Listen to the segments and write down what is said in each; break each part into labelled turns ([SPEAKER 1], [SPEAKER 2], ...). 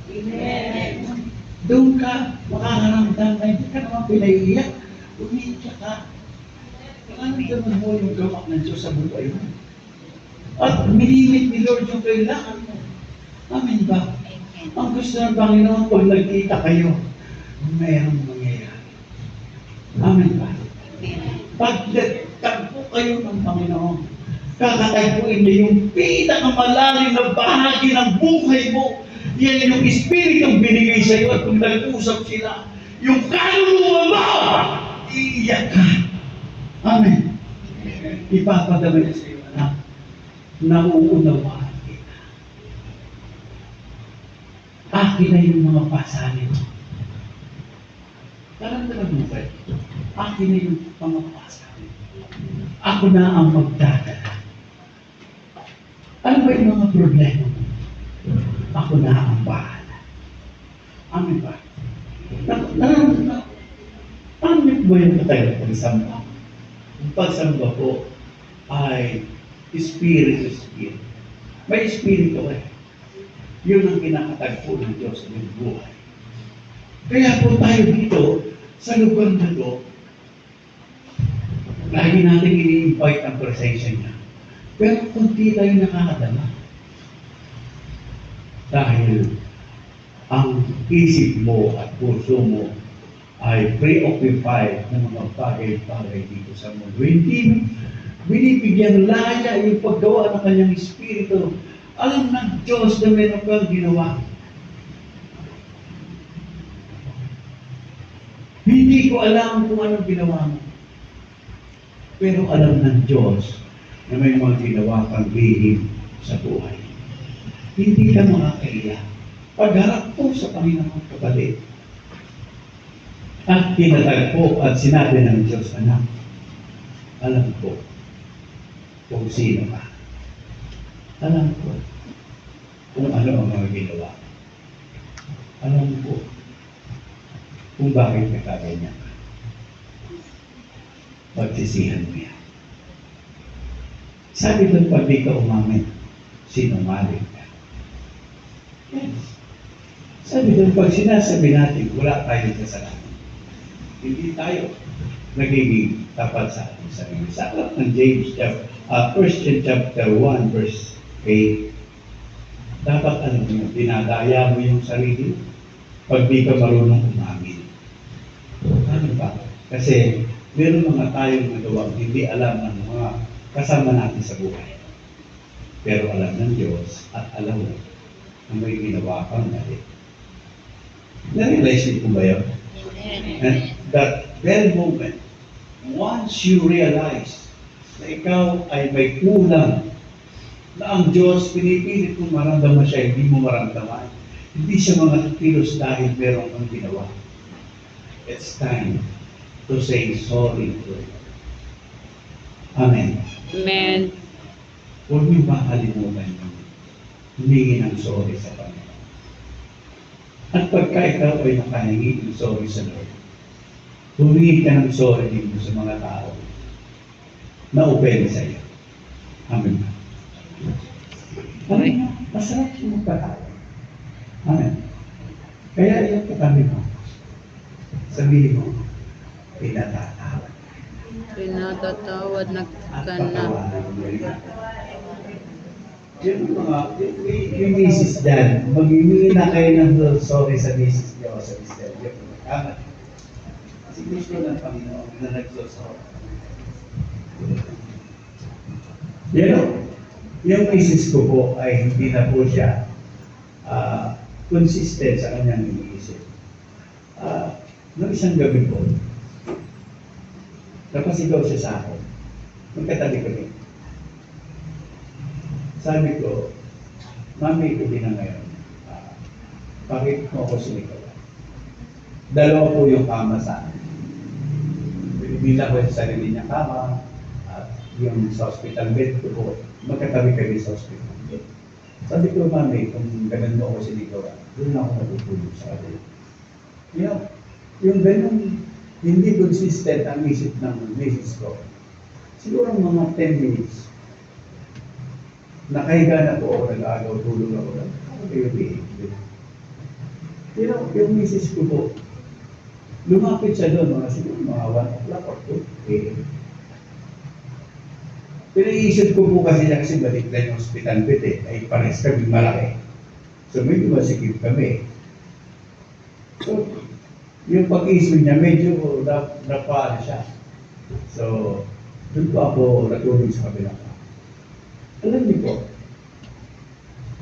[SPEAKER 1] Amen.
[SPEAKER 2] Doon ka makakaramdam na hindi ka naman pinaiiyak. Umiiyak ka. Nakaramdaman mo yung gawa ng Diyos sa buhay mo. At minimit ni Lord yung kailangan mo. Amen ba? Ang gusto ng Panginoon, pag nagkita kayo, mayroong mangyayari. Amen ba? Pag nagtagpo kayo ng Panginoon, kakatagpuin niyo yung pinakamalalim na bahagi ng buhay mo. Yan yung Espiritong binigay sa iyo at kung nag-usap sila, yung kaluluwa mo, iiyak ka. Amen. Ipapadama niya sa iyo, anak, nauunawaan kita. Akin na yung mga pasanin mo. Karamdaman mo ba? Akin na yung mga pasanin. Ako na ang magdadala. Ano ba yung mga problema mo? Ako na ang bahala. Amen ba? Paano ba yung katayo pagsamba? Ang pagsamba po ay Espiritu. May Espiritu eh. Yun ang kinakatagpo ng Diyos sa iyong buhay. Kaya po tayo dito, sa lugar na to, lagi natin ini-invite ang presensya niya. Pero kunti tayo nakakadama. Dahil ang isip mo at puso mo ay preoccupied ng mga bagay-bagay dito sa mundo. Hindi binibigyan laya yung paggawa ng kanyang Espiritu. Alam ng Diyos na meron kang ginawa. Hindi ko alam kung anong ginawa mo. Pero alam ng Diyos na may mga ginawa kang lihim sa buhay. Hindi ka makakaiyak. Pagharap po sa Panginoon kabalik. At pinatagpo at sinabi ng Diyos, anak, alam ko kung sino ka. Alam ko kung ano ang mga ginawa. Alam ko kung bakit nakaganyan ka. Pagsisihan mo yan. Sabi doon, pag di ka umamin, sinungaling ka. Yes. Sabi doon, pag sinasabi natin, wala tayong kasalanan. Hindi tayo nagiging tapat sa ating sarili. Sa aklat ng James, 1 chapter 1, verse 8, dapat alam mo, dinadaya mo yung sarili pag di ka marunong umamin. Ano ba? Kasi meron mga tayong nagawang hindi alam ng mga kasama natin sa buhay. Pero alam ng Diyos at alam mo na may ginawa kang mali. Na-realize niyo po ba yun? And that very moment, once you realize na ikaw ay may kulang, na ang Diyos pinipilit kung maramdaman siya, hindi mo maramdaman. Hindi siya mga kilos dahil meron kang ginawa. It's time to say sorry to Him. Amen.
[SPEAKER 1] Amen.
[SPEAKER 2] Huwag niyo ba kalimutan yung humingi ng sorry sa Panginoon. At pagka ikaw ay nakahingi ng sorry sa Lord, humingi ka ng sorry din sa mga tao na open sa iyo. Amen. Amen. Masarap yung magpatawad. Amen. Kaya yung katabi mo, sabihin mo, pinatatawad.
[SPEAKER 1] Pinatatawad na
[SPEAKER 2] At
[SPEAKER 1] ka na.
[SPEAKER 2] patawanan mo rin. Yung mga, yung misis dyan, mag-iwi na kayo ng sorry sa misis niyo o sa mister niyo. Tama. Kasi gusto ng Panginoon na nagsosorry. Yung misis ko po ay hindi na po siya consistent sa kanyang iniisip. Noong isang gabi po, napasigaw siya sa akin. Magkatabi ko rin. Sabi ko, Mami, gabi na ngayon. Bakit mo ako sinigawan? Dalawa po yung kama sa akin. Binila ko sa sarili niya kama at yung sa hospital bed ko po. Magkatabi kami sa hospital bed. Sabi ko, Mami, kung ganun mo ako sinigawan, doon ako natutulog sa akin. You know, yung ganun, hindi consistent ang isip ng misis ko. Siguro mga 10 minutes. Nakahiga na po ako, nag-agaw, tulog ako lang. Ako kayo behave. Yung misis ko po, lumapit siya doon, mga siguro mga 1 o'clock or 2 a.m. Pinaisip ko po kasi niya kasi balik na yung hospital bed ay pares kami malaki. So medyo masikip kami. So, yung pag-isip niya, medyo napaan siya. So, doon po ako natulog sa kabila. Alam niyo po,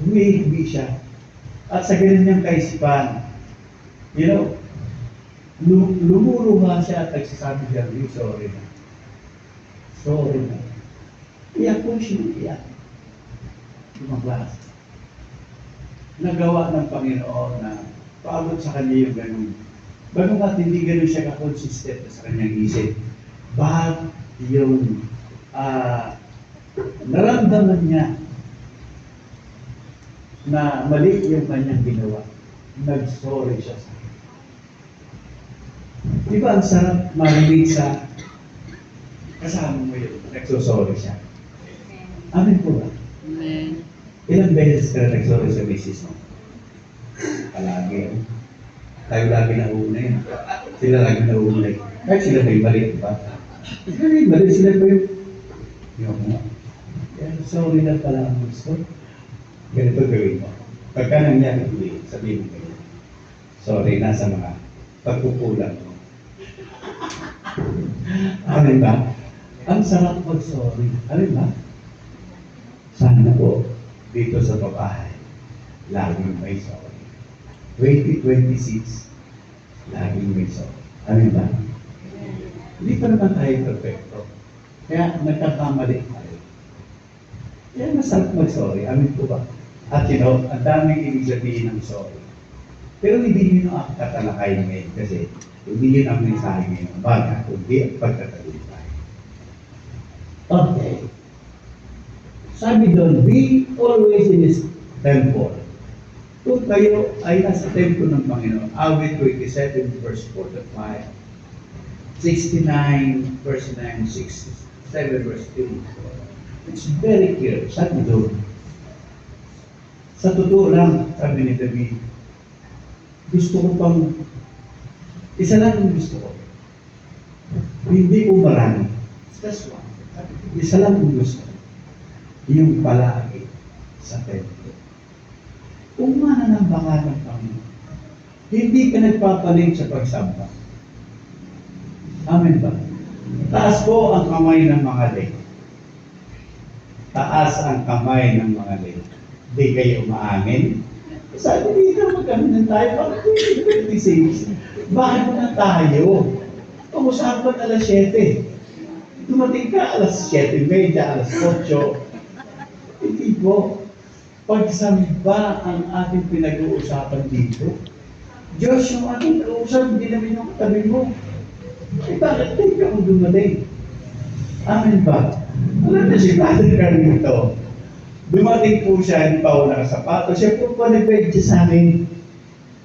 [SPEAKER 2] humihibi siya. At sa ganun niyang kaisipan, lumuluha siya at nagsasabi siya, sorry na. Sorry na. Iyak po siya, iyak. Lumabas. Nagawa ng Panginoon na paabot sa kanya yung ganun. Bago nga hindi ganun siya ka-consistent sa kanyang isip. But yung naramdaman niya na mali yung kanyang ginawa, nag-sorry siya sa akin. Di ba ang sarap marinig sa kasama mo yun, nagsosorry siya? Amin po ba?
[SPEAKER 1] Amen.
[SPEAKER 2] Ilang beses ka na nagsorry sa misis mo? Palagi. Tayo lagi nauna yun. Sila lagi nauna yun. Kahit sila may mali, di ba? Sila may mali, sila po yung mga. Sorry na pala ang gusto. Ganito gawin mo. Pagka nangyari ulit, sabihin mo kayo. Sorry na sa mga pagkukulang mo. Amin ba? Ang sarap mag-sorry. Amin ba? Sana po, dito sa babae, laging may sorry. 2026, laging may sorry. Amin ba? Hindi pa naman tayo perfecto. Kaya nagkakamali tayo. Kaya masarap mag-sorry. Amin po ba? At ang daming ibig sabihin ng sorry. Pero hindi yun ang tatalakayin ngayon kasi hindi yun ang mensahe ngayon. Baga, kundi ang pagtatagumpay. Okay. Sabi doon, be always in His temple. Kung kayo ay nasa temple ng Panginoon, Awit 27 verse 4 to 5, 69 verse 9, 67 verse 2. It's very clear. Sabi doon, sa totoo lang, sabi ni David, gusto ko pang, isa lang ang gusto ko. Hindi ko marami. That's one. Isa lang ang gusto ko. Yung palagi sa temple. Kung mananamba ka ng Panginoon, hindi ka nagpapaling sa pagsamba. Amen ba? Taas po ang kamay ng mga leg. Taas ang kamay ng mga leg. Hindi kayo maangin. Sabi dito, magkano tayo? Bakit 2026? Bakit na tayo? Pag-usapan alas 7. Dumating ka alas 7:30, alas 8. Hindi po. Pagsamba ang ating pinag-uusapan dito. Diyos, yung ating kausap, hindi namin yung katabi mo. Eh, bakit tayo ka kung dumating? Amen ba? Alam na si Father Carlito. Dumating po siya, hindi pa ako nakasapato. Siya po pa nag-pwede sa amin.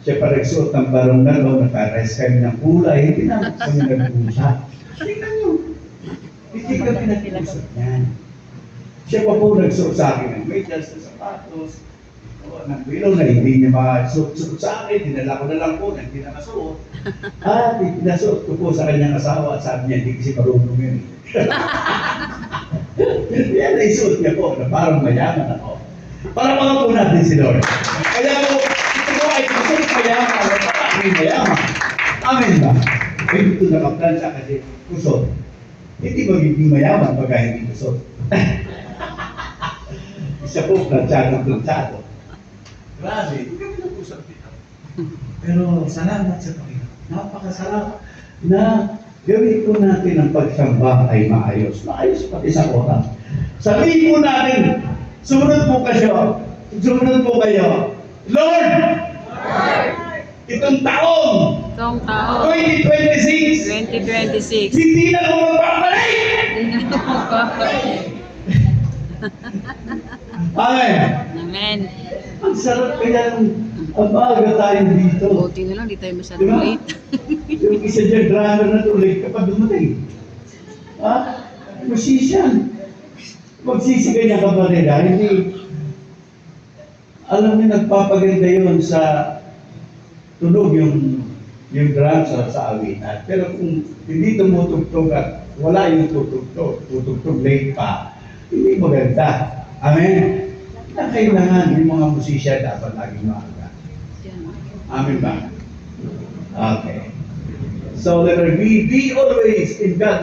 [SPEAKER 2] Siya pa nagsuot ng barong na no, nakares kami ng kulay. Hindi na kami nag-usap. Tingnan nyo. Hindi kami nag-usap yan. Siya pa po nagsuot sa akin ng medyas na sapatos. Ng bilaw na hindi niya makasuot sa akin. Dinala ko na lang po na hindi na masuot. At pinasuot ko po sa kanyang asawa at sabi niya, hindi kasi marunong yun. Yan ay suot niya po na parang mayaman ako. Para mga po natin si Lord. Kaya po, ito po ay kusot mayaman. Parang mayaman. Amen ba? Ay, ito nakaplansya kasi kusot. Hindi ba hindi mayaman pagka hindi kusot? Isa po, plansyado. Grabe, hindi kami nag-usap dito. Pero salamat sa Panginoon. Napakasalamat na gawin po natin ang pagsamba ay maayos. Maayos pati sa oras. Sabihin po natin, sumunod po kayo. Lord! Itong taong 2026,
[SPEAKER 1] 2026.
[SPEAKER 2] hindi na ako magpapalik!
[SPEAKER 1] Hindi na ako magpapalik.
[SPEAKER 2] Amen!
[SPEAKER 1] Amen.
[SPEAKER 2] Ang sarap kaya ang maaga tayo dito.
[SPEAKER 1] Buti na lang, di tayo masyadong
[SPEAKER 2] Diba?
[SPEAKER 1] late.
[SPEAKER 2] Yung isa dyan, drummer na tuloy kapag dumating. Ha? Musician. Magsisiga niya kapatid, ha? Hindi. Alam niyo, nagpapaganda yun sa tunog yung drum sa awitan. Pero kung hindi tumutugtog at wala yung tutugtog late pa, hindi maganda. Amen? Na kailangan yung mga musisya dapat laging maaga. Amen ba? Okay. So letter B, be always in God.